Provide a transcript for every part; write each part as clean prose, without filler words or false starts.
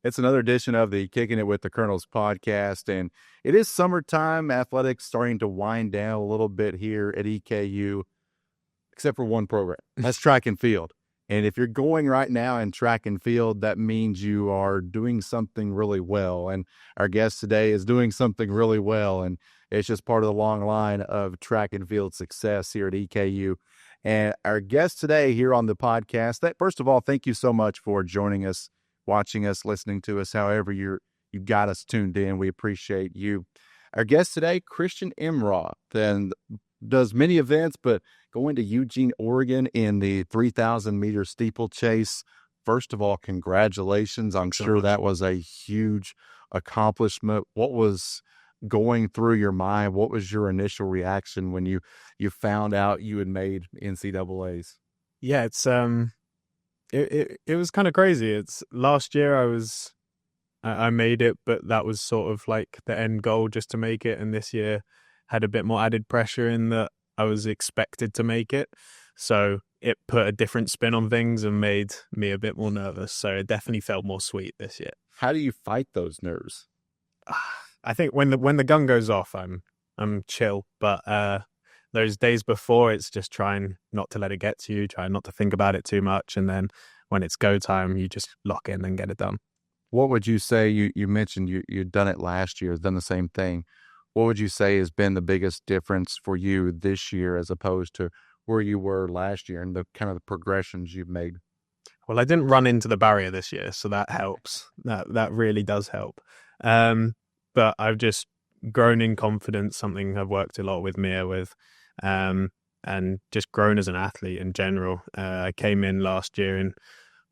It's another edition of the Kicking It with the Colonels podcast, and it is summertime. Athletics starting to wind down a little bit here at EKU, except for one program. That's track and field. And if you're going right now in track and field, that means you are doing something really well. And our guest today is doing something really well, and it's just part of the long line of track and field success here at EKU. And our guest today here on the podcast, first of all, thank you so much for joining us, watching us, listening to us, however you got us tuned in. We appreciate you. Our guest today, Kristian Imroth, and does many events, but going to Eugene, Oregon in the 3,000-meter steeplechase. First of all, congratulations. I'm sure that was a huge accomplishment. What was going through your mind? What was your initial reaction when you found out you had made NCAAs? Yeah, it's it was kind of crazy. It's last year I made it, but that was sort of like the end goal, just to make it. And this year had a bit more added pressure in that I was expected to make it. So it put a different spin on things and made me a bit more nervous. So it definitely felt more sweet this year. How do you fight those nerves? I think when the gun goes off, I'm chill. But those days before, it's just trying not to let it get to you, trying not to think about it too much. And then when it's go time, you just lock in and get it done. What would you say, you mentioned you'd done it last year, done the same thing. What would you say has been the biggest difference for you this year as opposed to where you were last year and the kind of the progressions you've made? Well, I didn't run into the barrier this year, so that helps. That really does help. But I've just grown in confidence, something I've worked a lot with Mia with, and just grown as an athlete in general. I came in last year in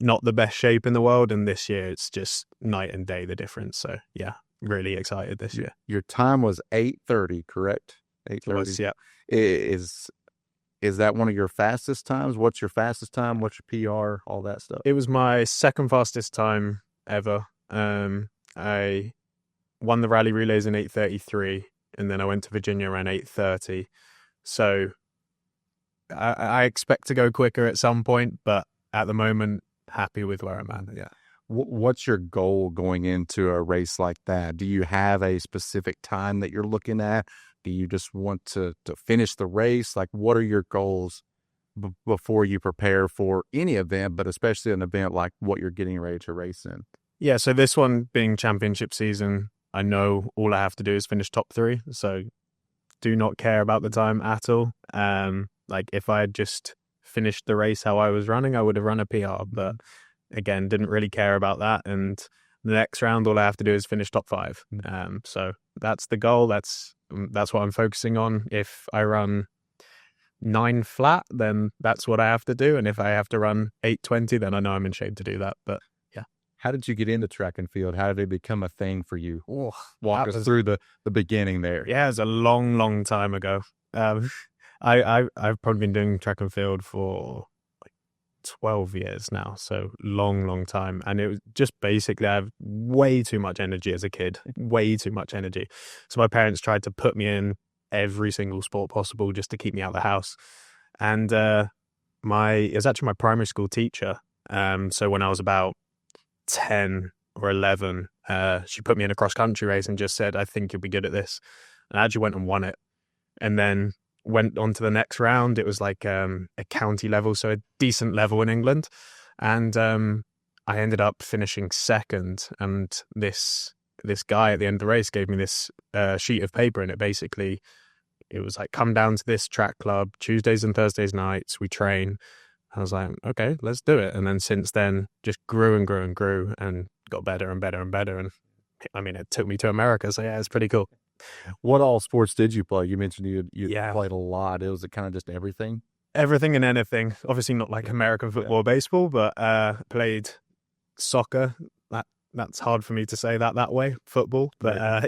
not the best shape in the world, and this year it's just night and day, the difference. So yeah, really excited this year. Your time was 8:30, correct? 8:30. Yeah. Is that one of your fastest times? What's your fastest time? What's your PR? All that stuff. It was my second fastest time ever. I won the rally relays in 8:33, and then I went to Virginia around 8:30. So I expect to go quicker at some point, but at the moment, happy with where I'm at. Yeah. What's your goal going into a race like that? Do you have a specific time that you're looking at? Do you just want to finish the race? Like, what are your goals before you prepare for any event, but especially an event like what you're getting ready to race in? Yeah, so this one being championship season, I know all I have to do is finish top 3. So do not care about the time at all. Like if I had just finished the race how I was running, I would have run a PR, but again, didn't really care about that. And the next round, all I have to do is finish top 5. So that's the goal. That's what I'm focusing on. If I run 9 flat, then that's what I have to do. And if I have to run 8:20, then I know I'm in shape to do that. But yeah. How did you get into track and field? How did it become a thing for you? Walk us through the beginning there. Yeah, it was a long, long time ago. I've probably been doing track and field for 12 years now, so long time. And it was just basically I have way too much energy as a kid, way too much energy. So my parents tried to put me in every single sport possible just to keep me out of the house. And it was actually my primary school teacher. So when I was about 10 or 11, she put me in a cross country race and just said, I think you'll be good at this. And I actually went and won it. And then went on to the next round. It was like a county level, so a decent level in England. And I ended up finishing second. And this guy at the end of the race gave me this sheet of paper, and it was like, come down to this track club Tuesdays and Thursdays nights. We train. I was like, okay, let's do it. And then since then, just grew and grew and grew and got better and better and better. And I mean, it took me to America. So yeah, it's pretty cool. What all sports did you play? You mentioned you played a lot. Was it kind of just everything? Everything and anything. Obviously not like American football or baseball, but played soccer. That's hard for me to say that way. Football. But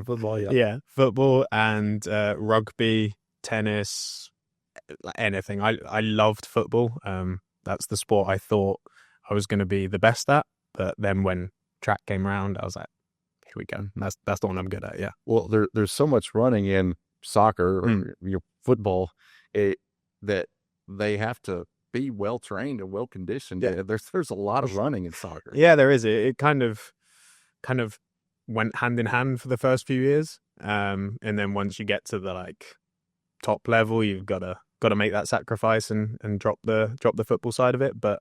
football, yeah. Yeah, football and rugby, tennis, anything. I loved football. That's the sport I thought I was going to be the best at. But then when track came around, I was like, here we go. That's the one I'm good at. Yeah. Well, there's so much running in soccer or your football that they have to be well trained and well conditioned. Yeah. There's a lot of running in soccer. Yeah, there is. It kind of went hand in hand for the first few years. And then once you get to the like top level, you've got to make that sacrifice and drop the football side of it. But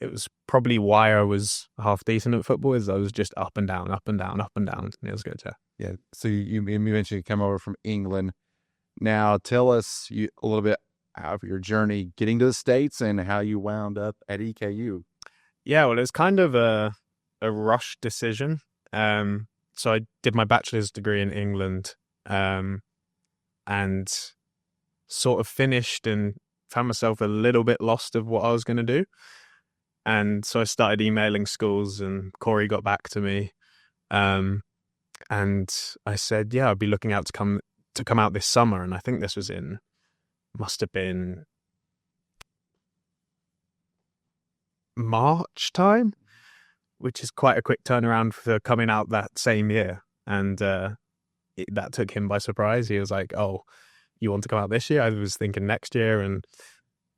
it was probably why I was half decent at football, is I was just up and down, up and down, up and down. It was good, yeah. Yeah. So you mentioned you come over from England. Now tell us a little bit of your journey getting to the States and how you wound up at EKU. Yeah, well, it's kind of a rush decision. So I did my bachelor's degree in England, and sort of finished and found myself a little bit lost of what I was going to do. And so I started emailing schools, and Corey got back to me. And I said, yeah, I'd be looking out to come out this summer. And I think this was must have been March time, which is quite a quick turnaround for coming out that same year. And that took him by surprise. He was like, oh, you want to come out this year? I was thinking next year. And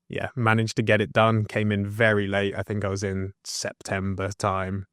yeah, managed to get it done. Came in very late. I think I was in September time.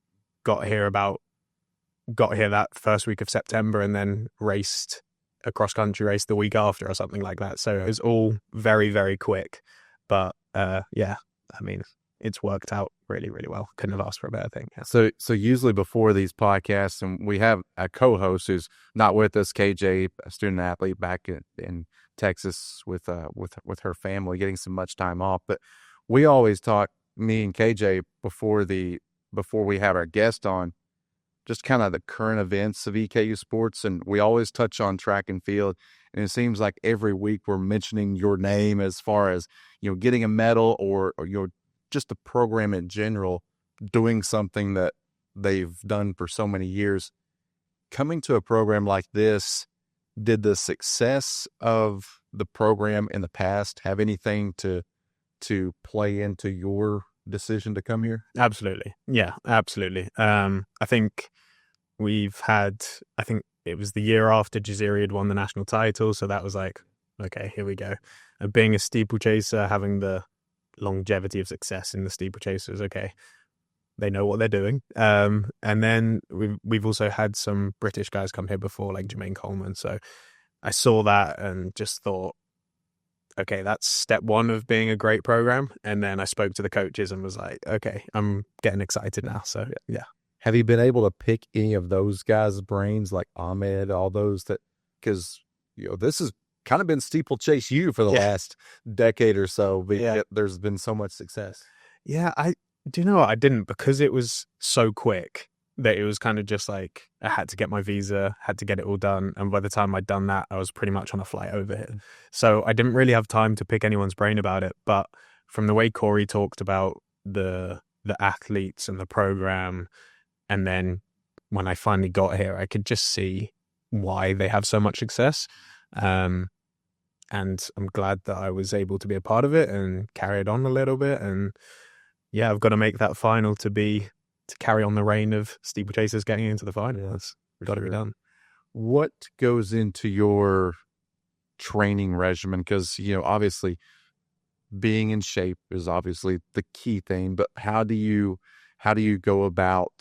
Got here that first week of September, and then raced a cross-country race the week after or something like that. So it was all very, very quick. But yeah, I mean, it's worked out really, really well. Couldn't have asked for a better thing. Yeah. So usually before these podcasts, and we have a co-host who's not with us, KJ, a student athlete back in Texas with her family, getting some much time off. But we always talk, me and KJ, before we have our guest on, just kind of the current events of EKU sports, and we always touch on track and field. And it seems like every week we're mentioning your name as far as, getting a medal or just the program in general doing something that they've done for so many years. Coming to a program like this, did the success of the program in the past have anything to play into your decision to come here? Absolutely. Yeah, absolutely. I think I think it was the year after Jaziri had won the national title. So that was like, okay, here we go. Being a steeplechaser, having the longevity of success in the steeplechasers, okay, they know what they're doing. And then we've also had some British guys come here before, like Jermaine Coleman. So I saw that and just thought, okay, that's step one of being a great program. And then I spoke to the coaches and was like, okay, I'm getting excited now. So yeah. Have you been able to pick any of those guys' brains, like Ahmed, all those that, because this has kind of been steeplechase you for the last decade or so, but yet there's been so much success. Yeah, I do. I didn't, because it was so quick that it was kind of just like I had to get my visa, had to get it all done, and by the time I'd done that, I was pretty much on a flight over here. So I didn't really have time to pick anyone's brain about it. But from the way Corey talked about the athletes and the program, and then when I finally got here, I could just see why they have so much success. And I'm glad that I was able to be a part of it and carry it on a little bit. And yeah, I've got to make that final to carry on the reign of steeplechasers getting into the final. That's got to be done. What goes into your training regimen? Because, obviously being in shape is obviously the key thing, but how do you go about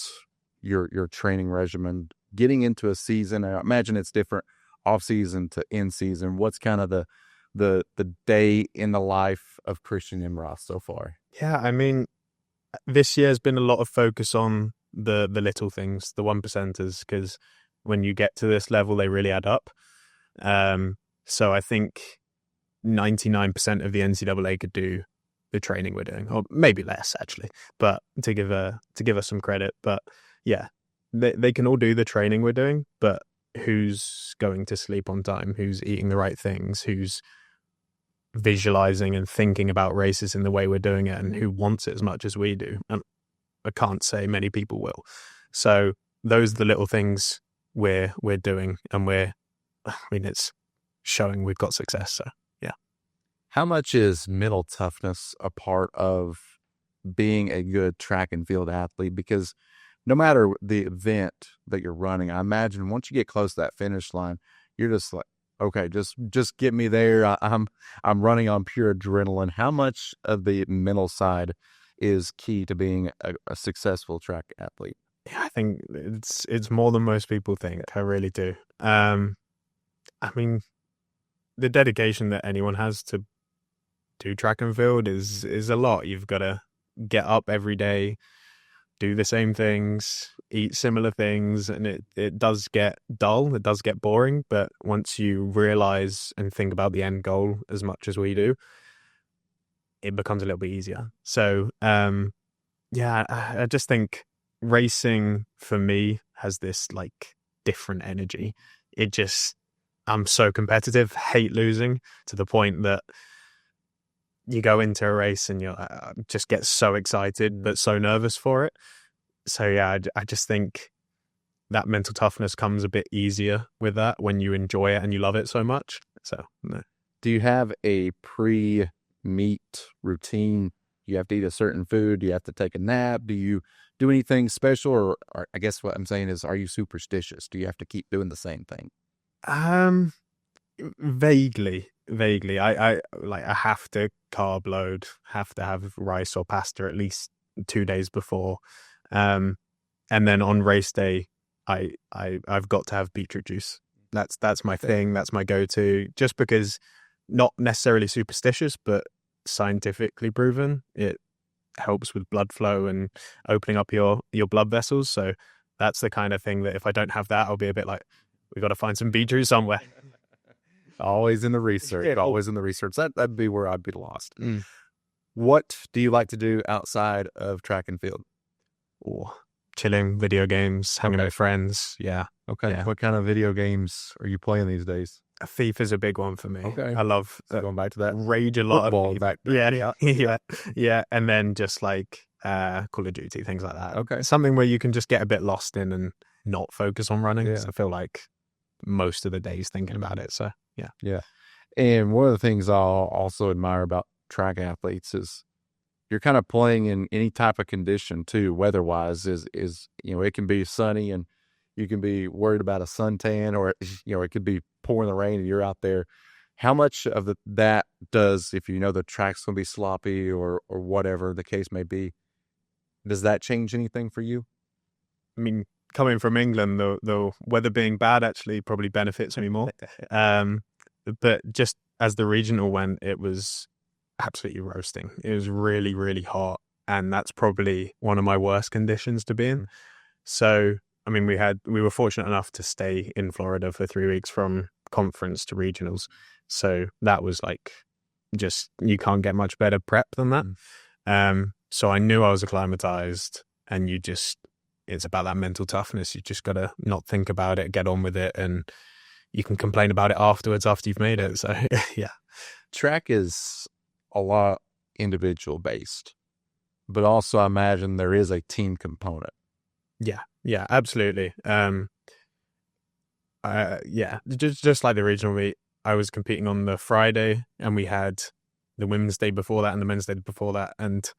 your training regimen getting into a season? I imagine it's different off season to in season. What's kind of the day in the life of Kristian Imroth so far? Yeah, I mean, this year has been a lot of focus on the little things, the 1%ers, because when you get to this level, they really add up. So I think 99% of the NCAA could do the training we're doing, or maybe less actually, but to give us some credit. But yeah, they can all do the training we're doing, but who's going to sleep on time, who's eating the right things, who's visualizing and thinking about races in the way we're doing it, and who wants it as much as we do. And I can't say many people will. So those are the little things we're doing, and it's showing we've got success. So yeah. How much is mental toughness a part of being a good track and field athlete? Because no matter the event that you're running, I imagine once you get close to that finish line, you're just like, Okay, just get me there. I'm running on pure adrenaline. How much of the mental side is key to being a successful track athlete? Yeah, I think it's more than most people think. I really do. I mean, the dedication that anyone has to do track and field is a lot. You've got to get up every day, do the same things, eat similar things, and it does get dull, it does get boring, but once you realize and think about the end goal as much as we do, it becomes a little bit easier. So yeah, I just think racing for me has this like different energy. I'm so competitive, hate losing, to the point that you go into a race and you just get so excited but so nervous for it. So yeah, I just think that mental toughness comes a bit easier with that when you enjoy it and you love it so much. So no. Do you have a pre-meet routine? You have to eat a certain food? Do you have to take a nap? Do you do anything special? Or I guess what I'm saying is, are you superstitious? Do you have to keep doing the same thing? Vaguely. I have to carb load, have to have rice or pasta at least 2 days before. And then on race day, I've got to have beetroot juice. That's my thing. That's my go-to. Just because, not necessarily superstitious, but scientifically proven, it helps with blood flow and opening up your blood vessels. So that's the kind of thing that if I don't have that, I'll be a bit like, we got to find some beetroot somewhere. Always in the research. Always in the research. That'd be where I'd be lost. What do you like to do outside of track and field? Chilling, video games, hanging with friends. Yeah. Okay. Yeah. What kind of video games are you playing these days? FIFA is a big one for me. Okay. I love going back to that rage a lot football of back yeah. And then just like Call of Duty, things like that. Okay. Something where you can just get a bit lost in and not focus on running. Yeah. So I feel like most of the days thinking about it. So yeah. Yeah. And one of the things I'll also admire about track athletes is you're kind of playing in any type of condition too, weather-wise. Is it can be sunny and you can be worried about a suntan, or it could be pouring the rain and you're out there. How much of that does, if you know the track's going to be sloppy or whatever the case may be, does that change anything for you? I mean, coming from England, the weather being bad actually probably benefits me more. But just as the regional went, it was absolutely roasting. It was really, really hot. And that's probably one of my worst conditions to be in. So, I mean, we were fortunate enough to stay in Florida for 3 weeks from conference to regionals. So that was like, just, you can't get much better prep than that. So I knew I was acclimatized, and it's about that mental toughness. You just got to not think about it, get on with it, and you can complain about it afterwards after you've made it. So yeah. Track is a lot individual based, but also I imagine there is a team component. Yeah, absolutely. Just like the regional meet, I was competing on the Friday, and we had the women's day before that and the men's day before that, and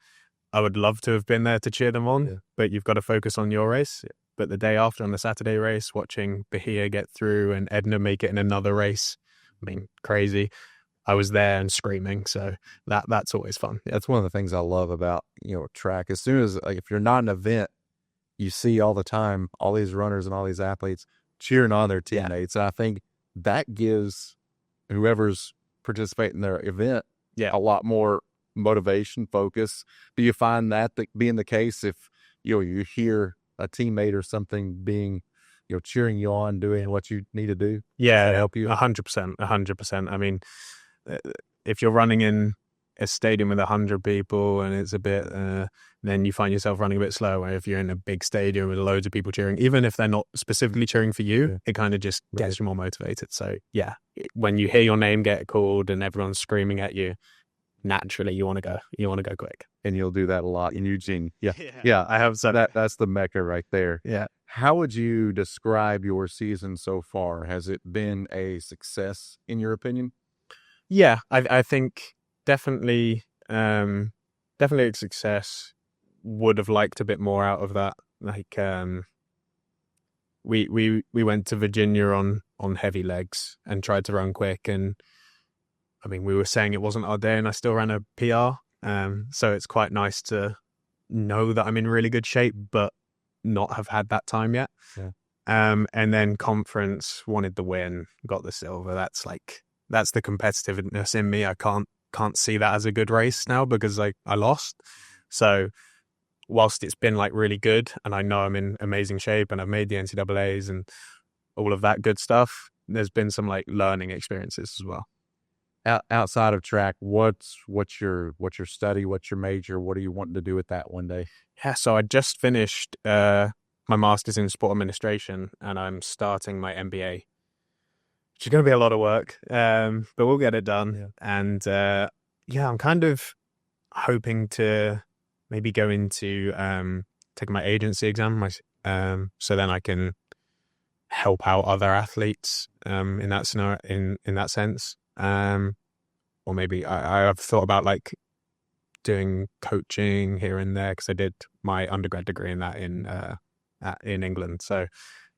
I would love to have been there to cheer them on, but you've got to focus on your race. But the day after, on the Saturday race, watching Bahia get through and Edna make it in another race, I mean, crazy. I was there and screaming, so that's always fun. That's one of the things I love about track. As soon as, like, if you're not an event, you see all the time all these runners and all these athletes cheering on their teammates. And I think that gives whoever's participating in their event a lot more motivation, focus. Do you find that being the case if you hear a teammate or something being cheering you on, doing what you need to do to help you? 100%. I mean, if you're running in a stadium with 100 people and it's a bit, then you find yourself running a bit slower. If you're in a big stadium with loads of people cheering, even if they're not specifically cheering for you, it kind of just gets you more motivated. So yeah, when you hear your name get called and everyone's screaming at you, naturally you want to go quick. And you'll do that a lot in Eugene. Yeah. I have some. That's the mecca right there. Yeah. How would you describe your season so far? Has it been a success in your opinion? Yeah, I think definitely a success. Would have liked a bit more out of that. Like we went to Virginia on heavy legs and tried to run quick. And I mean, we were saying it wasn't our day and I still ran a PR. So it's quite nice to know that I'm in really good shape, but not have had that time yet. Yeah. And then conference, wanted the win, got the silver. That's the competitiveness in me. I can't see that as a good race now because I lost. So whilst it's been like really good and I know I'm in amazing shape and I've made the NCAAs and all of that good stuff, there's been some like learning experiences as well. Outside of track, what's your study? What's your major? What are you wanting to do with that one day? Yeah, so I just finished my master's in sport administration and I'm starting my MBA, which is going to be a lot of work, but we'll get it done. Yeah. And I'm kind of hoping to maybe go into taking my agency exam, so then I can help out other athletes in that scenario, in that sense. Or maybe I've thought about like doing coaching here and there because I did my undergrad degree in that in England. So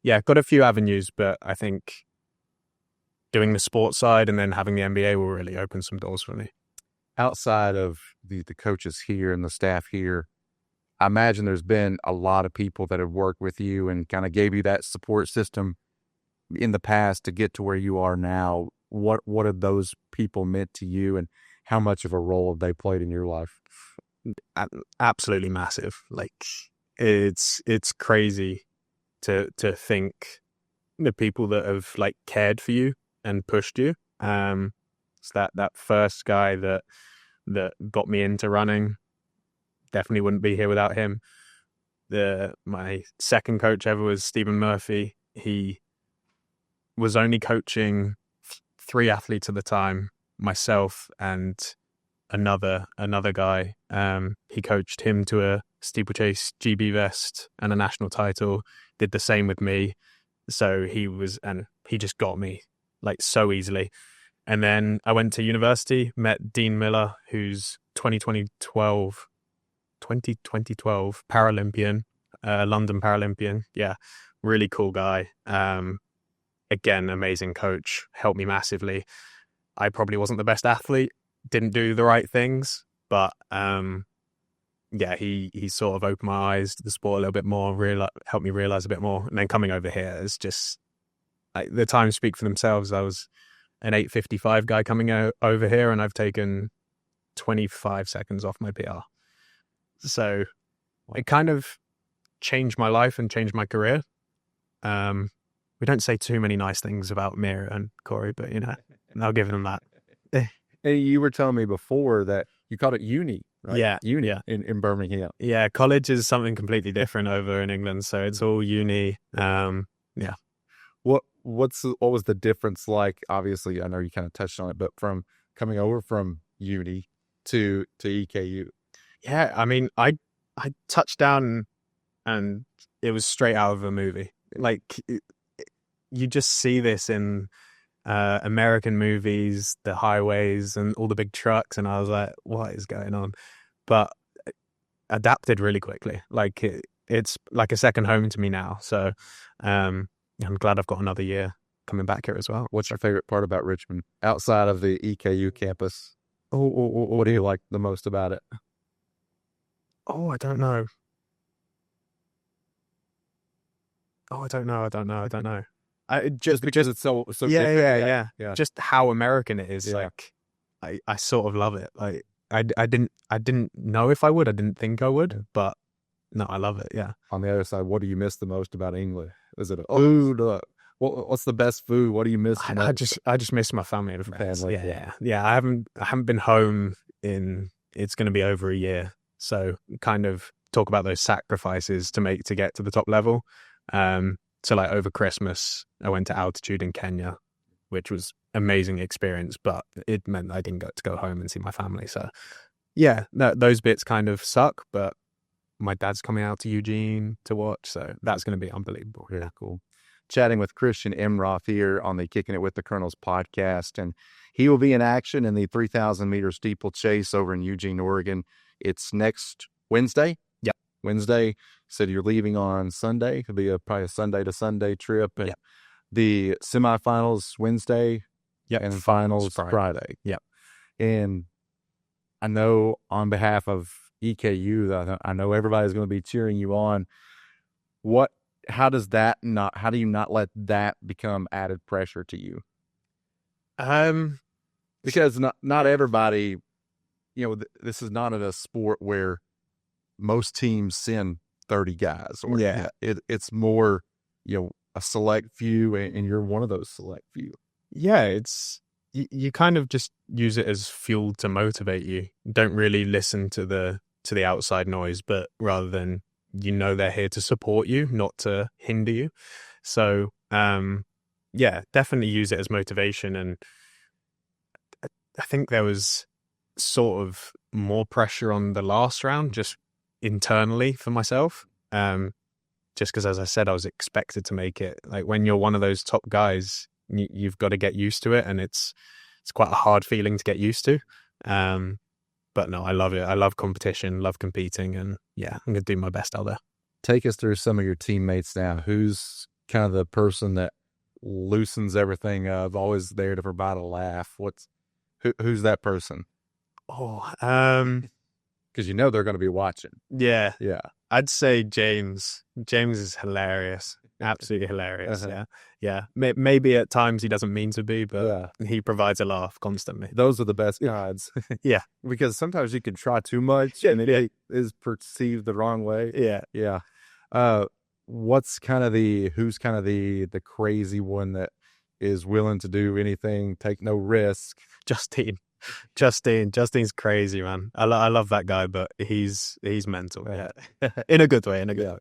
yeah, got a few avenues, but I think doing the sports side and then having the MBA will really open some doors for me. Outside of the coaches here and the staff here, I imagine there's been a lot of people that have worked with you and kind of gave you that support system in the past to get to where you are now. What have those people meant to you and how much of a role have they played in your life? Absolutely massive. Like it's crazy to think the people that have like cared for you and pushed you. It's that first guy that got me into running, definitely wouldn't be here without him. My second coach ever was Stephen Murphy. He was only coaching 3 athletes at the time, myself and another guy. He coached him to a steeplechase GB vest and a national title, did the same with me. So he just got me like so easily. And then I went to university, met Dean Miller, who's 2012 Paralympian, London Paralympian. Yeah, really cool guy. Again, amazing coach, helped me massively. I probably wasn't the best athlete, didn't do the right things, but he sort of opened my eyes to the sport a little bit more, helped me realize a bit more. And then coming over here is just like the times speak for themselves. I was an 8:55 guy coming over here, and I've taken 25 seconds off my PR. So it kind of changed my life and changed my career. We don't say too many nice things about Mira and Corey, but I'll give them that. And you were telling me before that you called it uni, right? Yeah, uni in Birmingham. Yeah, college is something completely different over in England, so it's all uni. Yeah. What was the difference like? Obviously, I know you kind of touched on it, but from coming over from uni to EKU. Yeah, I mean, I touched down and it was straight out of a movie. Like you just see this in American movies, the highways and all the big trucks, and I was like, what is going on? But adapted really quickly. Like it's like a second home to me now. So I'm glad I've got another year coming back here as well. What's your favorite part about Richmond outside of the EKU campus? What do you like the most about it? I don't know. I don't know. Just because it's so yeah. Just how American it is. Yeah. Like I sort of love it. Like I didn't know if I would. I didn't think I would, but no, I love it. Yeah. On the other side, what do you miss the most about England? Is it food? What's the best food? What do you miss? I just miss my family and friends. Family. Yeah. I haven't been home in. It's going to be over a year. So kind of talk about those sacrifices to make to get to the top level. So like over Christmas, I went to altitude in Kenya, which was amazing experience, but it meant I didn't get to go home and see my family. So yeah, those bits kind of suck, but my dad's coming out to Eugene to watch. So that's going to be unbelievable. Yeah, cool. Chatting with Kristian Imroth here on the Kicking It with the Colonels podcast. And he will be in action in the 3,000 meter steeplechase over in Eugene, Oregon. It's next Wednesday. Yep. Wednesday. You said you're leaving on Sunday. It'll be probably a Sunday to Sunday trip. And the semifinals Wednesday. Yep. And finals Friday. Yep. And I know on behalf of EKU, I know everybody's going to be cheering you on. How do you not let that become added pressure to you? Because not everybody, this is not in a sport where most teams send 30 guys. Or, it's more, a select few, and you're one of those select few. Yeah, it's you kind of just use it as fuel to motivate you. Don't really listen to the outside noise, but rather than they're here to support you, not to hinder you. So definitely use it as motivation. And I think there was sort of more pressure on the last round, just internally for myself. Just because, as I said, I was expected to make it. Like when you're one of those top guys, you've got to get used to it, and it's quite a hard feeling to get used to. But no, I love it. I love competition, love competing, and I'm going to do my best out there. Take us through some of your teammates now. Who's kind of the person that loosens everything up, always there to provide a laugh? Who's that person? Oh, because they're going to be watching. Yeah. I'd say James. James is hilarious. Absolutely hilarious. Yeah. Maybe at times he doesn't mean to be, but he provides a laugh constantly. Those are the best guys. Yeah. Because sometimes you can try too much and it is perceived the wrong way. Yeah. Who's kind of the crazy one that is willing to do anything, take no risk? Justin's crazy, man. I love that guy, but he's mental. Yeah. In a good way. Way.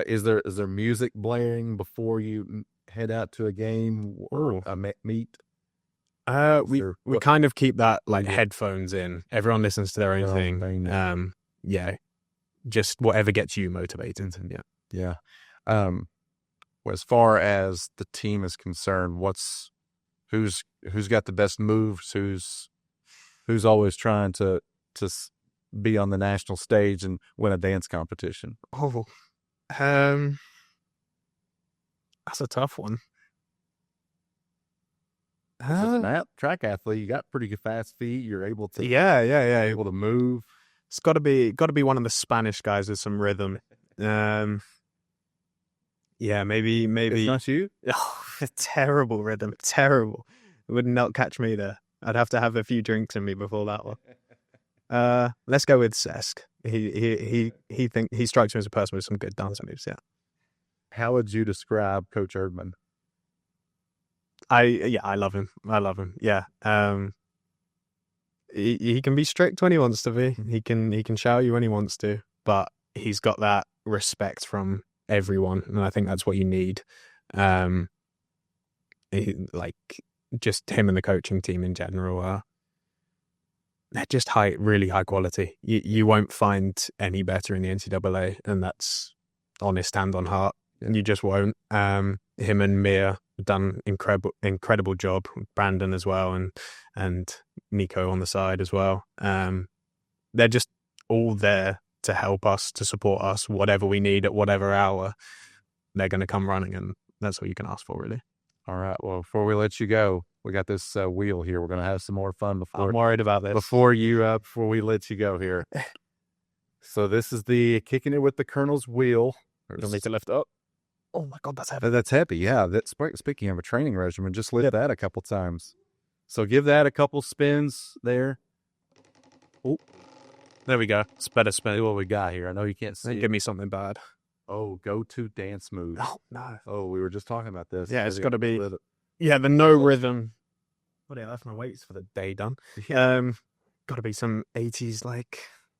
Is there music blaring before you head out to a game or a meet? We kind of keep that like headphones in. Everyone listens to their own thing. Just whatever gets you motivated. Yeah. As far as the team is concerned, who's got the best moves? Who's always trying to be on the national stage and win a dance competition? That's a tough one. Track athlete, you got pretty fast feet. You're able to able to move. It's got to be one of the Spanish guys with some rhythm. Maybe it's not you. Terrible rhythm, terrible. It would not catch me there. I'd have to have a few drinks in me before that one. Let's go with Cesc. He strikes me as a person with some good dance moves. Yeah. How would you describe Coach Erdman? I love him. Yeah. He can be strict when he wants to be. He can shout you when he wants to, but he's got that respect from everyone, and I think that's what you need. Just him and the coaching team in general they're just really high quality. You won't find any better in the NCAA, and that's honest hand on heart. You just won't. Him and Mia have done incredible job. Brandon as well, and Nico on the side as well. They're just all there to help us, to support us, whatever we need at whatever hour. They're going to come running, and that's all you can ask for, really. All right. Well, before we let you go, we got this wheel here. We're going to have some more fun before. I'm worried about this. Before we let you go here. So this is the Kicking It with the Colonel's wheel. You don't need to lift up. Oh my God, that's heavy. That's heavy. Yeah. Speaking of a training regimen, just lift that a couple times. So give that a couple spins there. Oh, there we go. It's better spin. What we got here? I know you can't see. Give me something bad. Oh, go-to dance moves. Oh, no. Oh, we were just talking about this. Yeah, it's got to be. Yeah, the no rhythm. What I left my weights for the day done. Got to be some 80s like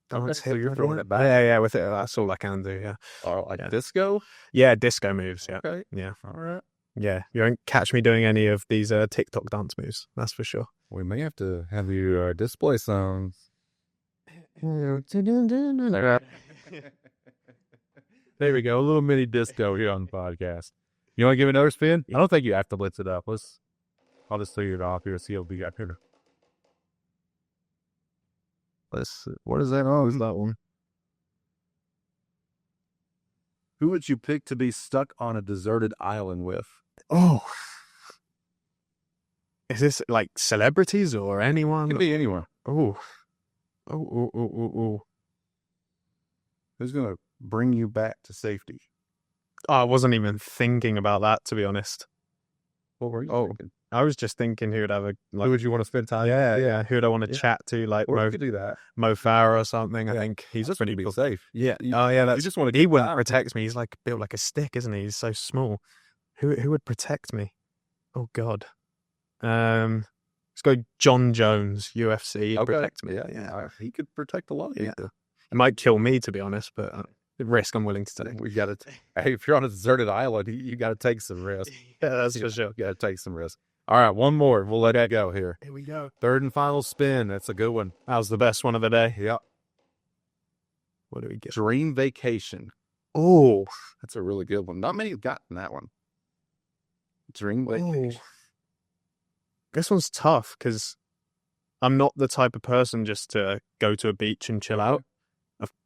dance. So you're throwing it back. Yeah. With it, that's all I can do. Yeah. Or disco. Yeah, disco moves. Yeah. Okay. Yeah. All right. Yeah, you won't catch me doing any of these TikTok dance moves. That's for sure. We may have to have you display songs. There we go. A little mini disco here on the podcast. You want to give it another spin? I don't think you have to blitz it up. I'll just clear it off here. See what we got here. What is that? Oh, is that one? Who would you pick to be stuck on a deserted island with? Oh. Is this like celebrities or anyone? Could be anyone. Oh. Oh. Who's going to bring you back to safety? Oh, I wasn't even thinking about that, to be honest. What were you thinking? I was just thinking who would have a like. Who would you want to spend time? Yeah. Who would I want to chat to? Like Or you could do that. Mo Farah or something. I think He's just pretty safe. Yeah. You That's. just want to. He wouldn't protect me. He's like built like a stick, isn't he? He's so small. Who would protect me? Oh God. Let's go John Jones, UFC. Okay. Protect me. Yeah. He could protect a lot of people. It might kill me, to be honest, but the risk I'm willing to take. We got to. Hey, if you're on a deserted island, you got to take some risk. Yeah, that's for sure. You got to take some risk. All right, one more. We'll let it go here. Here we go. Third and final spin. That's a good one. That was the best one of the day. Yep. What do we get? Dream vacation. Oh, That's a really good one. Not many have gotten that one. Dream vacation. This one's tough because I'm not the type of person just to go to a beach and chill out.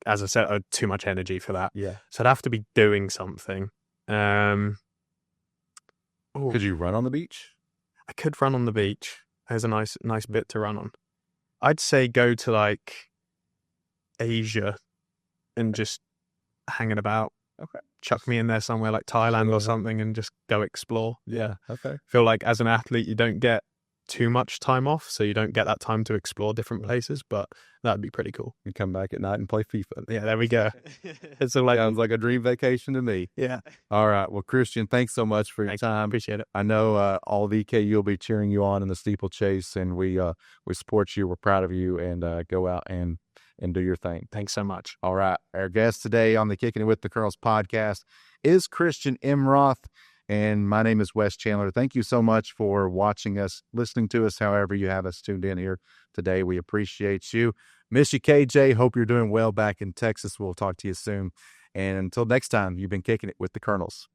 As I said, I have too much energy for that. Yeah. So I'd have to be doing something. Could you run on the beach? I could run on the beach. There's a nice bit to run on. I'd say go to like Asia and just hanging about. Okay. Chuck me in there somewhere like Thailand or something and just go explore. Yeah. Okay. Feel like as an athlete, you don't get too much time off, so you don't get that time to explore different places, but that'd be pretty cool. You come back at night and play FIFA. Yeah, there we go. It's like Sounds like a dream vacation to me. Yeah. All right. Well, Kristian, thanks so much for your time. Appreciate it. I know all of EKU will be cheering you on in the steeplechase, and we support you. We're proud of you, and go out and do your thing. Thanks so much. All right. Our guest today on the Kickin' It with the Colonels podcast is Kristian Imroth, and my name is Wes Chandler. Thank you so much for watching us, listening to us, however you have us tuned in here today. We appreciate you. Miss you, KJ. Hope you're doing well back in Texas. We'll talk to you soon. And until next time, you've been Kicking It with the Colonels.